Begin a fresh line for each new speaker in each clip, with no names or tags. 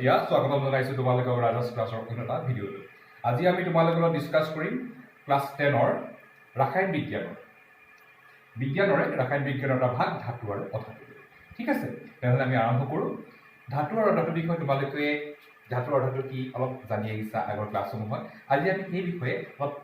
চেতিয়া স্বাগতম জনাইছো তোমালোকৰ ৰাজছ ক্লাছৰ অন্যটা ভিডিঅ'টো। আজি আমি তোমালোকৰ লগত ডিছকাছ কৰিম ক্লাছ 10ৰ ৰাসায়নিক বিজ্ঞানৰে ৰাসায়নিক বিজ্ঞানৰ এটা ভাগ ধাতু আৰু অধাতু। ঠিক আছে, তেনেহ'লে আমি আৰম্ভ কৰোঁ। ধাতু আৰু অধাতুৰ বিষয়ে তোমালোকে ধাতু আৰু অধাতু কি অলপ জানি আহিছা আগৰ ক্লাছসমূহত। আজি আমি এই বিষয়ে অলপ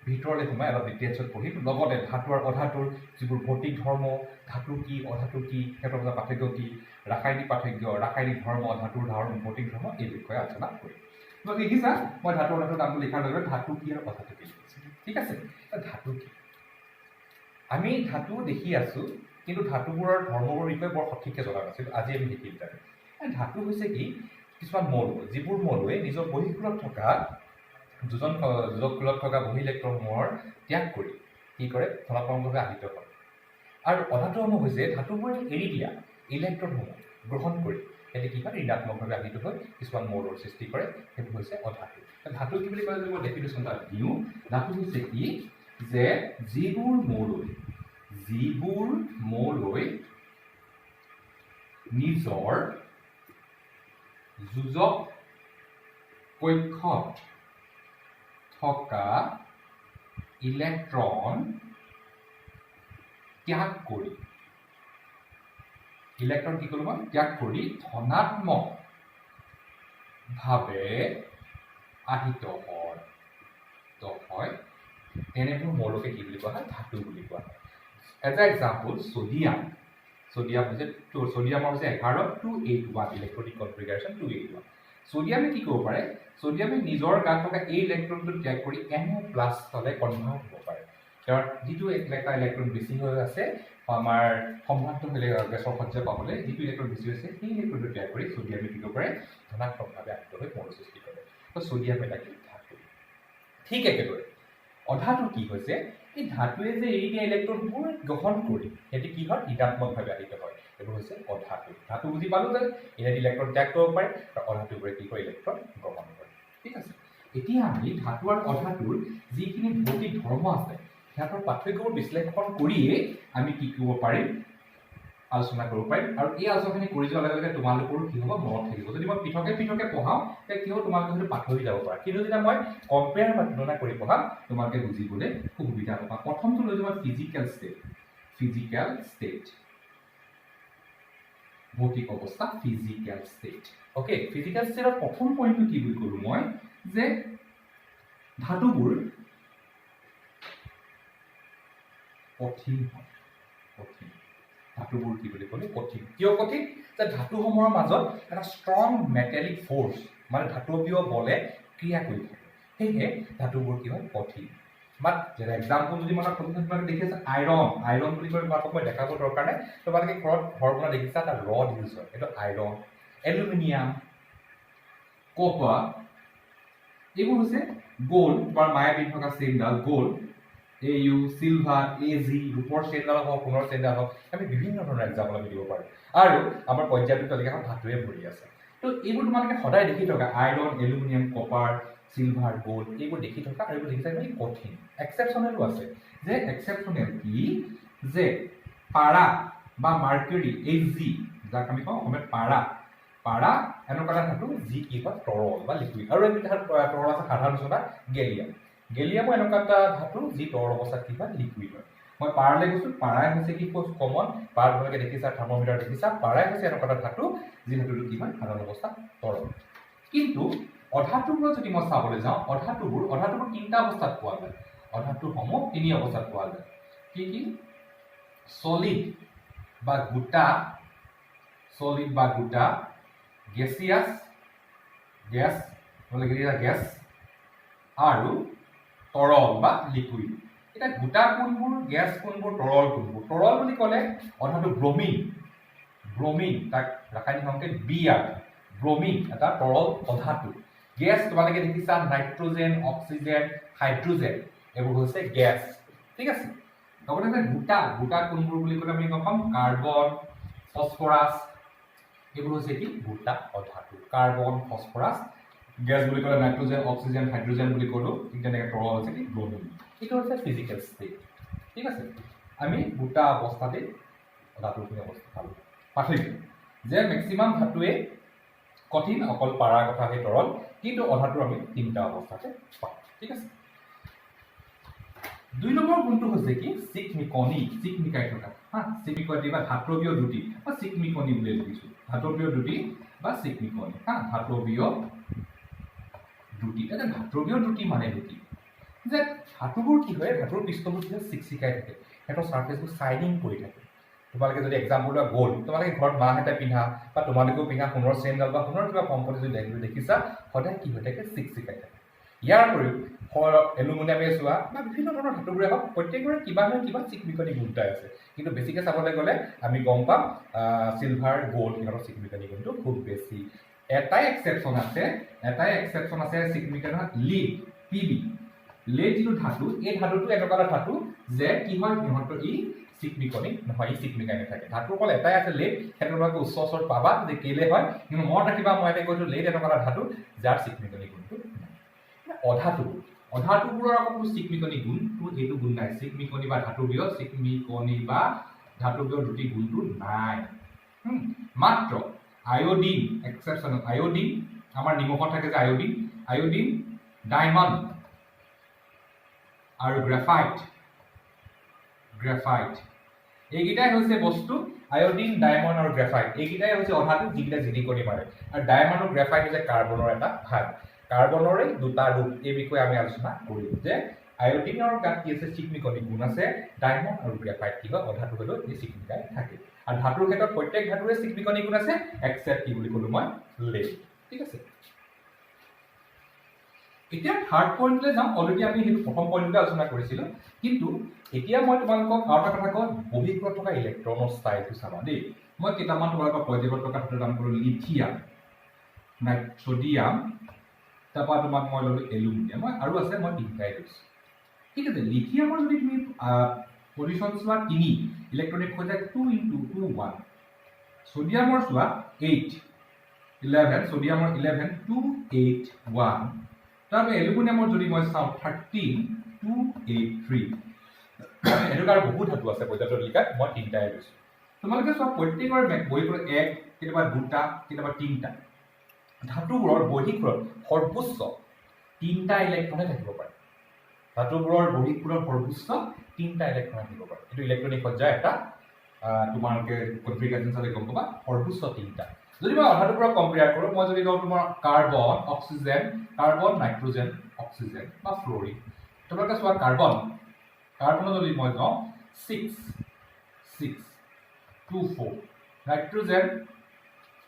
ভিতৰলৈ সোমাই অলপ ডিটেইলছত পঢ়িম। লগতে ধাতু আৰু অধাতুৰ যিবোৰ ভৌতিক ধৰ্ম, ধাতু কি অধাতু কি, সিহঁতৰ মাজৰ পাৰ্থক্য কি, ৰাসায়নিক পাৰ্থক্য, ৰাসায়নিক ধৰ্ম, ধাতুৰ ধৰ্ম, ভৌতিক ধৰ্ম, এই বিষয়ে আলোচনা কৰিম। তোমাক দেখিছা মই ধাতু অধাতুৰ নামটো লিখাৰ লগে লগে ধাতু কি আৰু অধাতু কি লিখিছোঁ। ঠিক আছে, ধাতু কি? আমি ধাতু দেখি আছো, কিন্তু ধাতুবোৰৰ ধৰ্মবোৰৰ বিষয়ে বৰ সঠিককৈ জনা নাছিল। আজি আমি দেখিম তাৰে। ধাতু হৈছে কি কিছুমান মৌল, যিবোৰ মৌলই নিজৰ বহিঃকুলত থকা যোজককুলত থকা বহি ইলেক্ট্ৰনসমূহৰ ত্যাগ কৰি কি কৰে ধনাত্মকভাৱে আহিত হয়। আৰু অধাতুসমূহ হৈছে ধাতুবোৰে এৰি দিয়া ইলেক্ট্ৰনসমূহ গ্ৰহণ কৰি সিহঁতে কি হয় ঋণাত্মকভাৱে আহিত হৈ কিছুমান মৌলৰ সৃষ্টি কৰে। সেইবোৰ হৈছে অধাতু। ধাতু কি বুলি ক'লে যদি মই ডেফিনেশ্যন এটা দিওঁ, ধাতু হৈছে কি যে যিবোৰ মৌলই নিজৰ যোজক কক্ষত থকা ইলেক্ট্ৰন ত্যাগ কৰি ধনাত্মকভাৱে আহিত হয় তেনেবোৰ মৌলকে কি বুলি কোৱা হয় ধাতু বুলি কোৱা হয়। এজ এ এক্সাম্পল ছডিয়ামৰ হৈছে 281 ইলেক্ট্ৰনিক কনফিগাৰেশ্যন 281। ছডিয়ামে কি কৰিব পাৰে, ছডিয়ামে নিজৰ গাত থকা এই ইলেক্ট্ৰনটো ত্যাগ কৰি Na+ লৈ কনভাৰ্ট হ'ব পাৰে। কাৰণ যিটো এটা ইলেক্ট্ৰন বেছি হৈ আছে আমাৰ সম্ভাৱ্য গেছৰ সজ্জা পাবলৈ, যিটো ইলেক্ট্ৰন বেছি হৈছে সেই ইলেক্ট্ৰনটো ত্যাগ কৰি ছডিয়ামে কি কৰিব পাৰে ধনাত্মকভাৱে আহিত হৈ মৌল সৃষ্টি কৰে। তো ছডিয়াম এটা কি ধাতু। ঠিক একেদৰে অধাতু কি হৈছে এই ধাতুৱে যে এৰি দিয়া ইলেক্ট্ৰনবোৰ গ্ৰহণ কৰি সিহঁতে কি হয় ঋণাত্মকভাৱে আহিত হয়। এইবোৰ হৈছে অধাতু। ধাতু বুজি পালো যে ইহঁতে ইলেক্ট্ৰন ত্যাগ কৰিব পাৰে আৰু অধাতুবোৰে কি কৰে ইলেক্ট্ৰন গ্ৰহণ কৰে। ঠিক আছে, এতিয়া আমি ধাতু আৰু অধাতুৰ যিখিনি ভৌতিক ধৰ্ম আছে সিহঁতৰ পাৰ্থক্যবোৰ বিশ্লেষণ কৰিয়ে আমি কি কৰিব পাৰিম আলোচনা কৰিব পাৰিম। আৰু এই আলোচনাখিনি কৰি যোৱাৰ লগে লগে তোমালোকৰো কি হ'ব মনত থাকিব। যদি মই পৃথকে পঢ়াওঁ তেতিয়া কি হ'ব তোমালোকে হয়তো পাহৰি যাব পাৰা, কিন্তু যেতিয়া মই কম্পেয়াৰ বা তুলনা কৰি পঢ়াম তোমালোকে বুজিবলৈ সুবিধা পাবা। প্ৰথমটো লৈ যাবা ফিজিকেল ষ্টেট ভৌতিক অৱস্থা ফিজিকেল ষ্টেট। অ'কে, ফিজিকেল ষ্টেটৰ প্ৰথম পইণ্টটো কি বুলি ক'লো মই যে ধাতুবোৰ কঠিন হয়। ধাতুবোৰ কি বুলি ক'লো কঠিন। কিয় কঠিন? যে ধাতুসমূহৰ মাজত এটা ষ্ট্ৰং মেটেলিক ফ'ৰ্চ মানে ধাতৱীয় বলে ক্ৰিয়া কৰি থাকে, সেয়েহে ধাতুবোৰ কি হয় কঠিন। বাট যেনে এক্সাম্পল যদি মই তোমালোকে দেখি আছে আইৰণ বুলি কৈ তোমালোকক মই দেখাব দৰকাৰ নাই। তোমালোকে ঘৰ বনাই দেখিছা এটা ৰড ইউজ হয়, এইটো আইৰণ। এলুমিনিয়াম, কপাৰ, এইবোৰ হৈছে গ'ল্ড। তোমাৰ মায়ে পিন্ধি থকা চেইনডাল গ'ল্ড, AU, চিলভাৰ, AG, ৰূপৰ চেইনডাল হওক, সোণৰ চেইনডাল হওক, আমি বিভিন্ন ধৰণৰ এক্সাম্পল আমি দিব পাৰোঁ। আৰু আমাৰ পৰ্যাপ্ত তালিকাখন ধাতুৱে ভৰি আছে। তো এইবোৰ তোমালোকে সদায় দেখি থকা iron, aluminium, copper, silver, gold এইবোৰ দেখি থকা আৰু এইবোৰ দেখিছা মানে কঠিন। এক্সেপশ্যনেলো আছে। যে এক্সেপশ্যনেল কি যে পাৰা বা মাৰ্কুৰী Hg, যাক আমি কওঁ অসমীয়াত পাৰা এনেকুৱা এটা ধাতু যি কি হয় তৰল বা লিকুইড। আৰু এটা তৰল আছে সাধাৰণ চোতা গেলিয়ামো এনেকুৱা এটা ধাতু যি তৰল অৱস্থাত কি হয় লিকুইড হয়। মই পাৰালৈ গৈছোঁ, পাৰাই হৈছে কি কমন, পাৰ তোমালোকে দেখিছা থাৰ্মোমিটাৰ দেখিছা, পাৰাই হৈছে এনেকুৱা এটা ধাতু যি ধাতুটো কি হয় সাধাৰণ অৱস্থাত তৰল। কিন্তু অধাতুবোৰ যদি মই চাবলৈ যাওঁ অধাতুবোৰ তিনিটা অৱস্থাত পোৱা যায়। অধাতুসমূহ তিনি অৱস্থাত পোৱা যায়। কি সলিড বা গোটা, গেছিয়াছ গেছ আৰু তৰল বা লিকুইড। এতিয়া গোটা কোনবোৰ, গেছ কোনবোৰ, তৰল কোনবোৰ? তৰল বুলি ক'লে অধাতু ব্ৰমিন, তাক ৰাসায়নিক সংকেত Br, ব্ৰমিন এটা তৰল অধাতু। গেছ তোমালোকে দেখিছা নাইট্ৰজেন, অক্সিজেন, হাইড্ৰজেন, এইবোৰ হৈছে গেছ। ঠিক আছে, লগতে গোটা কোনবোৰ বুলি ক'লে আমি গম পাম কাৰ্বন, ফসফৰাছ, এইবোৰ হৈছে কি গোটা অধাতু। কাৰ্বন, ফসফৰাছ, গেছ বুলি ক'লে নাইট্ৰজেন, অক্সিজেন, হাইড্ৰজেন বুলি ক'লো। ঠিক তেনেকৈ তৰল হৈছে কি ব্ৰমিন। এইটো হৈছে ফিজিকেল ষ্টেট। ঠিক আছে, আমি গোটা অৱস্থাতে ধাতুখিনি অৱস্থা পালোঁ। পাৰ্থক্য যে মেক্সিমাম ধাতুৱে কঠিন অকল পাৰাৰ কথা সেই তৰল কিন্তু অধাটো আমি তিনিটা অৱস্থাতে পাওঁ ঠিক আছে 2 নম্বৰ গুণটো হৈছে কি চিকমিকনি চিকমিকাই থকা হা চিকমিকনি বা ধাতৱীয় দ্ৰুতি বা চিকমিকনি বুলি লিখিছো ধাতৱীয় দ্ৰুতি বা চিকমিকনি হা ধাতৱীয় দ্ৰুতি এটা ধাতৱীয় দ্ৰুতি মানে কি যে ধাতুবোৰ কি হয় ধাতুৰ পৃষ্ঠবোৰ কি চিকচিকাই থাকে এটা সাৰফেসবোৰ শাইনিং কৰি থাকে তোমালোকে যদি এক্সাম্পল লোৱা গোল তোমালোকে ঘৰত মাহঁতে পিন্ধা বা তোমালোকেও পিন্ধা সোণৰ চেইনডাল বা সোণৰ কিবা কম্পনী যদি দেখিছা সদায় কি হৈ থাকে চিকচিকাই থাকে ইয়াৰ উপৰিও এলুমিনিয়ামে চোৱা বা বিভিন্ন ধৰণৰ ধাতুবোৰে হওক প্ৰত্যেকৰে কিবা নহয় কিবা চিকমিকনি গুণ আছে কিন্তু বেছিকৈ চাবলৈ গ'লে আমি গম পাম চিলভাৰ গোল্ড ইহঁতৰ চিকমিকনি গুণটো খুব বেছি এটাই এক্সেপশ্যন আছে চিকমিকনি লিড পিবি লেড যিটো ধাতু এই ধাতুটো এনেকুৱা এটা ধাতু যে কি হয় সিহঁতৰ ই চিকমিকনি নহয় ই চিকমিকাই নাথাকে ধাতু অকল এটাই আছে লেড সেইটো তোমালোকে উচ্চ ওচৰত পাবা যে কেলে হয় কিন্তু মনত ৰাখিবা মই এটা কৈছো লেড এনেকুৱা এটা ধাতু যাৰ চিকমিকনি গুণটো অধাতুবোৰৰ আকৌ চিকমিকনি গুণটো এইটো গুণ নাই চিকমিকনি বা ধাতুবীয় চিকমিকনি বা ধাতুবীয় দ্ৰুতি গুণটো নাই মাত্ৰ আয়োডিন এক্সেপশ্যনেল আয়োডিন আমাৰ নিমখত থাকে যে আয়োডিন ডায়মণ্ড আৰু গ্ৰাফাইট এইকেইটাই হৈছে বস্তু আয়োডিন ডায়মণ্ড আৰু গ্ৰাফাইট এইকেইটাই হৈছে অধাতু যিকেইটা জিলিকনি মাৰে আৰু ডায়মণ্ড আৰু গ্ৰাফাইট হৈছে কাৰ্বনৰ এটা ভাগ কাৰ্বনৰে দুটা ৰূপ এই বিষয়ে আমি আলোচনা কৰিম যে আয়োডিনৰ গাত কি আছে চিকমিকনি গুণ আছে ডায়মণ্ড আৰু গ্ৰাফাইট কি হয় অধাতু হলেও এই চিকমিকাই থাকে আৰু ধাতুৰ ক্ষেত্ৰত প্ৰত্যেক ধাতুৰে চিকমিকনি গুণ আছে এক্সেপ্ট কি বুলি ক'লো মই লেড ঠিক আছে এতিয়া থাৰ্ড পইণ্টলৈ যাম অলৰেডি আমি সেইটো প্ৰথম পইণ্টতে আলোচনা কৰিছিলো কিন্তু এতিয়া মই তোমালোকক আৰু এটা কথা কওঁ বহিঃক্ৰত থকা ইলেক্ট্ৰনৰ ষ্টাইলটো চাবা দেই মই কেইটামান তোমালোকক পৰ্যায়ত থকা ধাতুৰ নাম ক'লো লিথিয়াম নাইট্ৰডিয়াম তাৰপৰা তোমাক মই ল'লো এলুমিনিয়াম আৰু আছে মই তিনিটাই লৈছোঁ ঠিক আছে লিথিয়ামৰ যদি তুমি পজিশ্যন চোৱা 3 ইলেক্ট্ৰনিক হৈ যায় 2 × 2 1 সোডিয়ামৰ চোৱা 8 11 সোডিয়ামৰ 11 2 8 1 তাৰপৰা এলুমিনিয়ামৰ যদি মই চাওঁ 13 2 8 3 এনেকুৱা আৰু বহুত ধাতু আছে পৰ্যায়ত লিখাত মই তিনিটাই লৈছোঁ তোমালোকে চোৱা প্ৰত্যেকৰ বহিঃক্ৰত এক কেতিয়াবা দুটা কেতিয়াবা তিনিটা ধাতুবোৰৰ বহিঃক্ৰত সৰ্বোচ্চ 3টা ইলেক্ট্ৰনে থাকিব পাৰে ধাতুবোৰৰ বহিঃক্ৰত সৰ্বোচ্চ 3টা ইলেক্ট্ৰন থাকিব পাৰে এইটো ইলেক্ট্ৰনিক সজ্জা এটা তোমালোকে কনফিগাৰেশ্যন চালে গম পাবা সৰ্বোচ্চ 3টা যদি মই অধাতুবোৰক কম্পেয়াৰ কৰোঁ মই যদি লওঁ তোমাৰ কাৰ্বন নাইট্ৰজেন অক্সিজেন বা ফ্ল'ৰিন তোমালোকে চোৱা কাৰ্বনৰ যদি মই লওঁ 6 2 4 নাইট্ৰজেন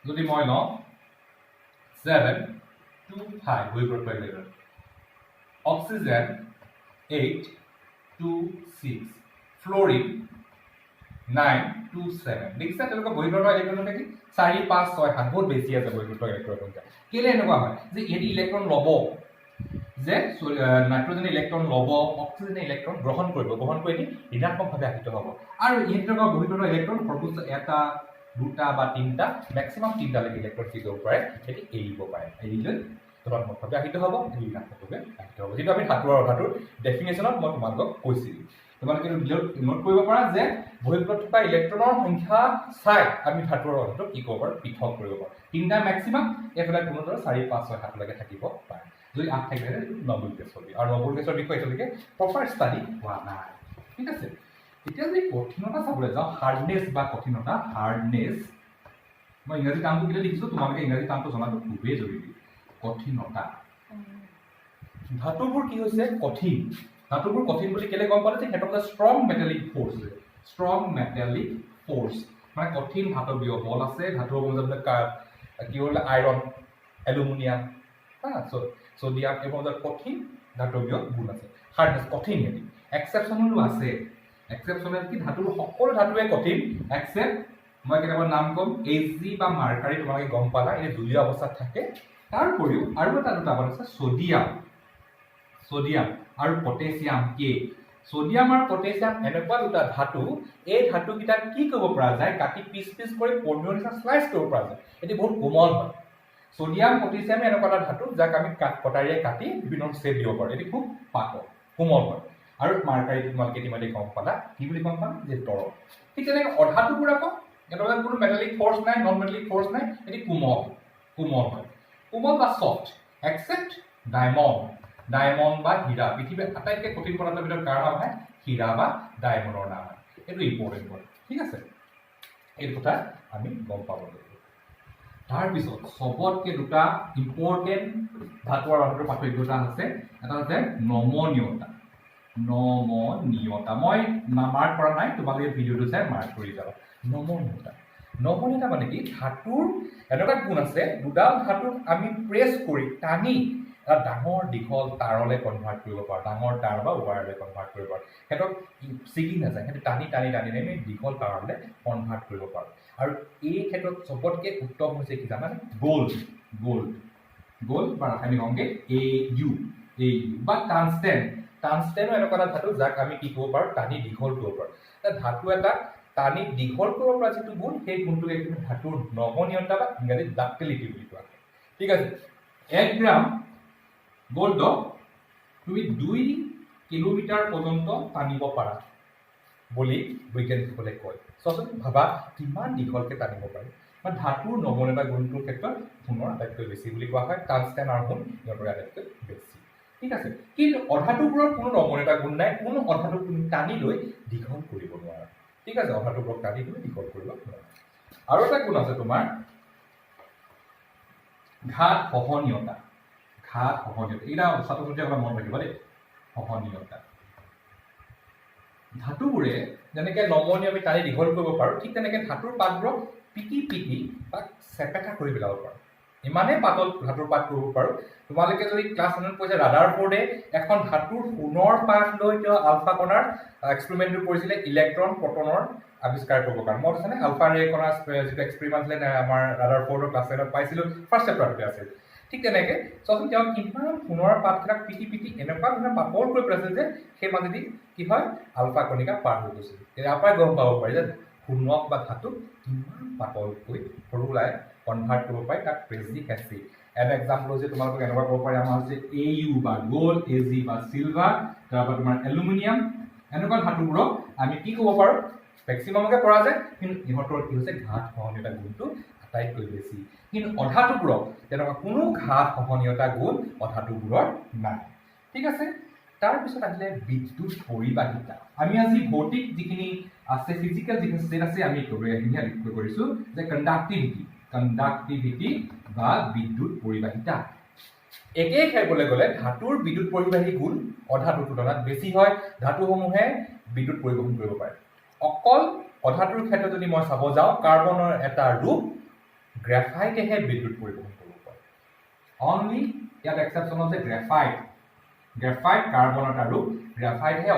যদি মই লওঁ 7 2 5 বহিঃক্ৰত ইলেক্ট্ৰন অক্সিজেন 8 2 6 ফ্ল'ৰিন 9 2 7 দেখিছা তেওঁলোকৰ বহিঃক্ৰত ইলেক্ট্ৰন থাকে 4 5 6 7 বহুত বেছি আছে বহিঃক্ৰত ইলেক্ট্ৰন সংখ্যা কেলে এনেকুৱা হয় যে এটি ইলেক্ট্ৰন ল'ব যে নাইট্ৰজেনে ইলেক্ট্ৰন ল'ব অক্সিজেনে ইলেক্ট্ৰন গ্ৰহণ কৰি ঋণাত্মকভাৱে আহিত হ'ব আৰু ইহঁতৰ বহিঃক্ৰত ইলেক্ট্ৰন সৰ্বোচ্চ এটা দুটা বা তিনিটা মেক্সিমাম তিনিটালৈকে ইলেক্ট্ৰন কি কৰিব পাৰে এটি এৰিব পাৰে এৰিলৈ ধনাত্মকভাৱে আহিত হ'ব ঋণাত্মকভাৱে আহিত হ'ব যিটো আমি ধাতু আৰু অধাতুৰ ডেফিনেশ্যনত মই তোমালোকক কৈছিলোঁ তোমালোকে নোট কৰিব পাৰা যে বহিঃক্ৰত থকা ইলেক্ট্ৰনৰ সংখ্যা চাই আমি ধাতু আৰু অধাতুক কি কৰিব পাৰোঁ পৃথক কৰিব পাৰোঁ তিনিটা মেক্সিমাম এইফালে কোনো ধৰণৰ 4 5 6 7 লৈকে থাকিব পাৰে যদি 8 থাকে নবল গেছ হবে আৰু নবল গেছৰ বিষয়ে এতিয়ালৈকে প্ৰপাৰ ষ্টাডি হোৱা নাই ঠিক আছে এতিয়া যদি কঠিনতা চাবলৈ যাওঁ হাৰ্ডনেছ বা কঠিনতা মই ইংৰাজী টাৰ্মটো কেতিয়া লিখিছোঁ তোমালোকে ইংৰাজী টাৰ্মটো জনাটো খুবেই জৰুৰী কঠিনতা ধাতুবোৰ কি হৈছে ধাতুবোৰ কঠিন বুলি কেলে গম পালে যে সিহঁতৰ ষ্ট্ৰং মেটালিক ফ'ৰ্চ মানে কঠিন ধাতৱীয় বল আছে ধাতুৰ মাজত কি হ'ল আইৰণ এলুমিনিয়াম সোডিয়াম এইবোৰ মাজত কঠিন ধাতৱীয় গুণ আছে হাৰ্ডনেছ কঠিন সিহঁতি এক্সেপশ্যনেলো আছে এক্সেপশ্যনেল কি ধাতুৰ সকলো ধাতুৱে কঠিন এক্সেপ্ট মই কেতিয়াবা নাম ক'ম Hg বা মাৰ্কাৰী তোমালোকে গম পালা এই জলীয় অৱস্থাত থাকে তাৰ উপৰিও আৰু এটা দুটা আছে সোডিয়াম আৰু পটেছিয়াম কে সোডিয়াম আৰু পটেছিয়াম এনেকুৱা দুটা ধাতু এই ধাতুকেইটা কি কৰিব পৰা যায় কাটি পিচ কৰি পনিয়ৰ নিচিনা স্লাইচ কৰিব পৰা যায় এটি বহুত কোমল হয় সোডিয়াম পটেছিয়াম এনেকুৱা এটা ধাতু যাক আমি কটাৰীয়ে কাটি বিভিন্ন শ্বেপ দিব পাৰোঁ এটি খুব পাতল কোমল হয় আৰু মাৰ্কাৰী তোমালোকে ইতিমধ্যে গম পালা কি বুলি গম পালা যে তৰল ঠিক তেনেকৈ অধাতুবোৰ আকৌ এটা কোনো মেটালিক ফ'ৰ্চ নাই নন মেটালিক ফ'ৰ্চ নাই এটি কোমল কোমল হয় কোমল বা সফ্ট এক্সেপ্ট ডায়মণ্ড ডায়মণ্ড বা হীৰা পৃথিৱীৰ আটাইতকৈ কঠিন পদাৰ্থৰ ভিতৰত কাৰ নাম আহে হীৰা বা ডায়মণ্ডৰ নাম আহে এইটো ইম্পৰ্টেণ্ট হয় ঠিক আছে এই কথা আমি গম পাব লাগিব তাৰপিছত সবতকৈ দুটা ইম্পৰ্টেণ্ট ধাতু আৰু ধাতুৰ পাৰ্থক্যতা আছে এটা হৈছে নমনীয়তা নমনীয়তা মই মাৰ্ক কৰা নাই তোমালোকে ভিডিঅ'টো চাই মাৰ্ক কৰি যাবা নমনীয়তা নমনীয়তা মানে কি ধাতুৰ এনেকুৱা গুণ আছে দুডাল ধাতুক আমি প্ৰেছ কৰি টানি এটা ডাঙৰ দীঘল তাৰলৈ কনভাৰ্ট কৰিব পাৰোঁ ডাঙৰ তাঁৰ বা ৱায়াৰলৈ কনভাৰ্ট কৰিব পাৰোঁ সিহঁতক ছিগি নাযায় সিহঁতে টানি টানি টানি টানি দীঘল তাৰলৈ কনভাৰ্ট কৰিব পাৰোঁ আৰু এই ক্ষেত্ৰত চবতকৈ উত্তম হৈছে কি জানানে গ'ল্ড গ'ল্ড গ'ল্ড বা ৰাসায়নিক সংকেত AU বা টাংষ্টেন টাংষ্টেনো এনেকুৱা এটা ধাতু যাক আমি কি কৰিব পাৰোঁ টানি দীঘল কৰিব পাৰোঁ ধাতু এটা টানি দীঘল কৰিব পৰা যিটো গুণ সেই গুণটোক একদম ধাতুৰ নমনীয়তা বা ইংৰাজীত ডাক্টিলিটি বুলি কোৱা হয় ঠিক আছে 1 গ্ৰাম গ'ল্ডক তুমি 2 কিলোমিটাৰ পৰ্যন্ত টানিব পাৰা বুলি বৈজ্ঞানিকসকলে কয় চোৱাচোন ভাবা কিমান দীঘলকৈ টানিব পাৰি বা ধাতুৰ নমনীয়তা গুণটোৰ ক্ষেত্ৰত সোণৰ আটাইতকৈ বেছি বুলি কোৱা হয় টাংষ্টেন আৰু সোণ সিহঁতৰ আটাইতকৈ বেছি ঠিক আছে কিন্তু অধাতুবোৰৰ কোনো নমনীয়তা গুণ নাই কোনো অধাতুক তুমি টানি লৈ দীঘল কৰিব নোৱাৰা ঠিক আছে অধাতুবোৰক টানি লৈ দীঘল কৰিব নোৱাৰা আৰু এটা গুণ আছে তোমাৰ ঘাত সহনীয়তা এটা ছাত্ৰ ছাত্ৰীসকলে মনত ৰাখিব দেই সহনীয়তা ধাতুবোৰে যেনেকৈ নমনীয় আমি টানি দীঘল কৰিব পাৰোঁ ঠিক তেনেকৈ ধাতুৰ পাতবোৰক পিটি বা চেপেটা কৰি পেলাব পাৰোঁ ইমানেই পাতল ধাতুৰ পাত কৰিব পাৰোঁ তোমালোকে যদি ক্লাছ 9ত পঢ়িছে ৰাদাৰফৰ্ডে এখন ধাতুৰ সোণৰ পাত লৈ তেওঁ আলফা কণাৰ এক্সপেৰিমেণ্টটো কৰিছিলে ইলেক্ট্ৰন প্ৰটনৰ আৱিষ্কাৰ কৰিবৰ কাৰণে মই কৈছে আলফা ৰে কণাৰ যিটো এক্সপেৰিমেণ্ট আছিলে আমাৰ ৰাদাৰফৰ্ডৰ ক্লাছ 9ত পাইছিলোঁ ফাৰ্ষ্ট চেপ্টাৰতে আছিল ঠিক তেনেকৈ চোৱাচোন তেওঁ কিমান সোণৰ পাতবিলাক পিটি এনেকুৱা ধৰণে পাতল কৰি পেলাইছিল যে সেই মাজেদি কি হয় আলফা কণিকা পাৰ হৈ গৈছিল ইয়াৰ পৰাই গম পাব পাৰি যে সোণক বা ধাতুক কিমান পাতলকৈ সৰুলাই কনভাৰ্ট কৰিব পাৰি তাক প্ৰেছ এচিড এন এক্সাম্পল হৈছে তোমালোকক এনেকুৱা ক'ব পাৰি আমাৰ হৈছে AU বা গ'ল্ড AG বা চিলভাৰ তাৰপৰা তোমাৰ এলুমিনিয়াম এনেকুৱা ধাতুবোৰক আমি কি ক'ব পাৰোঁ মেক্সিমামকে পৰা যায় কিন্তু ইহঁতৰ কি হৈছে ঘাত সহনীয়তা গুণটো আটাইতকৈ বেছি কিন্তু অধাতুবোৰক তেনেকুৱা কোনো ঘাত সহনীয়তা গুণ অধাতুবোৰৰ নাই ঠিক আছে তাৰপিছত আহিলে বিদ্যুৎ পৰিবাহিতা আমি আজি ভৌতিক যিখিনি আছে ফিজিকেল যিখিনি ষ্টেট আছে আমি লিখি কৰিছোঁ যে কণ্ডাক্টিভিটি বা বিদ্যুৎ পৰিবাহিতা একেই খাবলৈ গ'লে ধাতুৰ বিদ্যুৎ পৰিবাহী গুণ অধাতুৰ তুলনাত বেছি হয় ধাতুসমূহে বিদ্যুৎ পৰিবহণ কৰিব পাৰে অকল অধাতুৰ ক্ষেত্ৰত যদি মই চাব যাওঁ কাৰ্বনৰ এটা ৰূপ গ্ৰেফাইটেহে বিদ্যুৎ পৰিবহণ কৰিব পাৰে অনলি ইয়াত এক্সেপশ্যন হৈছে গ্ৰেফাইট কাৰ্বনৰ এটা ৰূপ গ্ৰেফাইটহে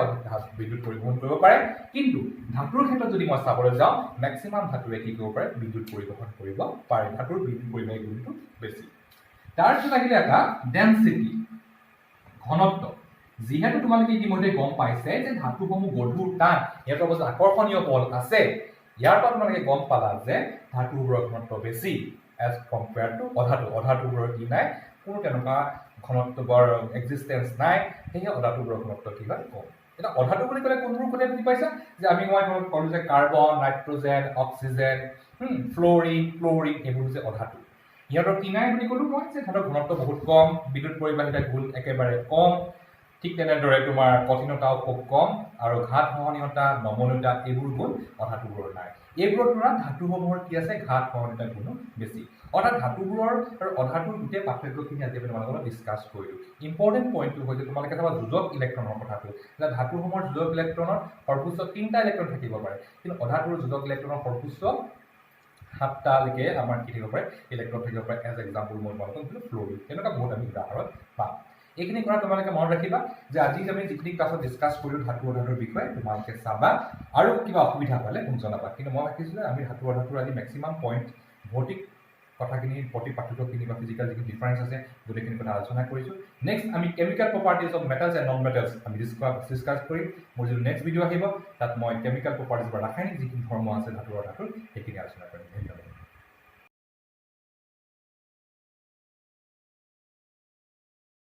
বিদ্যুৎ পৰিবহণ কৰিব পাৰে কিন্তু ধাতুৰ ক্ষেত্ৰত যদি মই চাবলৈ যাওঁ মেক্সিমাম ধাতুৰে কি কৰিব পাৰে বিদ্যুৎ পৰিবহণ কৰিব পাৰে ধাতুৰ বিদ্যুৎ পৰিবাহী গুণটো বেছি তাৰপিছত আহিলে এটা ডেনচিটি ঘনত্ব যিহেতু তোমালোকে ইতিমধ্যে গম পাইছে যে ধাতুসমূহ গধুৰ টান ইয়াৰ অৱশ্যে আকৰ্ষণীয় বল আছে ইয়াৰ পৰা তোমালোকে গম পালা যে ধাতুবোৰৰ ঘনত্ব বেছি এজ কম্পেয়াৰ টু অধাতুবোৰৰ কি নাই কোনো তেনেকুৱা ঘনত্ব বৰ এক্সিষ্টেঞ্চ নাই সেয়ে অধাতুবোৰৰ ঘনত্ব কি হয় কম এতিয়া অধাতু বুলি ক'লে কোনবোৰ ক'লে বুজি পাইছা যে আমি মই ক'লো যে carbon nitrogen oxygen fluorine chlorine এইবোৰ হৈছে অধাতু ইহঁতৰ কি নাই বুলি ক'লো মই যে সিহঁতৰ ঘনত্ব বহুত কম বিদ্যুৎ পৰিবাহিতা গুণ একেবাৰে কম ঠিক তেনেদৰে তোমাৰ কঠিনতাও খুব কম আৰু ঘাত সহনীয়তা নমনীয়তা এইবোৰ গুণ অধাতুবোৰৰ নাই এইবোৰৰ তুলনাত ধাতুসমূহৰ কি আছে ঘাত সহনীয়তা গুণো বেছি অৰ্থাৎ ধাতুবোৰৰ আৰু অধাতুৰ গোটেই পাৰ্থক্যখিনি আজি আমি তোমালোকৰ লগত ডিছকাছ কৰিলোঁ ইম্পৰ্টেণ্ট পইণ্টটো হৈছে তোমালোকে চাবা যোজক ইলেক্ট্ৰনৰ কথাটো যে ধাতুসমূহৰ যোজক ইলেক্ট্ৰনৰ সৰ্বোচ্চ 3টা ইলেক্ট্ৰন থাকিব পাৰে কিন্তু অধাতুৰ যোজক ইলেক্ট্ৰনৰ সৰ্বোচ্চ 7টালৈকে আমাৰ কি থাকিব পাৰে ইলেক্ট্ৰন থাকিব পাৰে এজ এক্সাম্পল মই তোমালোকক দিলোঁ ফ্ল'ৰিন তেনেকুৱা বহুত আমি উদাহৰণ পাম এইখিনি কথা তোমালোকে মনত ৰাখিবা যে আজি আমি যিখিনি ক্লাছত ডিছকাছ কৰিলোঁ ধাতু অধাতুৰ বিষয়ে তোমালোকে চাবা আৰু কিবা অসুবিধা পালে মোক জনাবা কিন্তু মই ৰাখিছিলোঁ আমি ধাতু অধাতুৰ আজি মেক্সিমাম পইণ্ট ভৌতিক কথাখিনি প্ৰতি পাৰ্থক্যখিনি বা ফিজিকেল যিখিনি ডিফাৰেঞ্চ আছে গোটেইখিনি কথা আলোচনা কৰিছোঁ নেক্সট আমি chemical properties of metals and non metals আমি ডিছকাছ কৰিম মোৰ যিটো নেক্সট ভিডিঅ' আহিব তাত মই কেমিকেল প্ৰপাৰ্টিজ বা ৰাসায়নিক যিখিনি ধৰ্ম আছে ধাতু অধাতুৰ সেইখিনি আলোচনা কৰিম ধন্যবাদ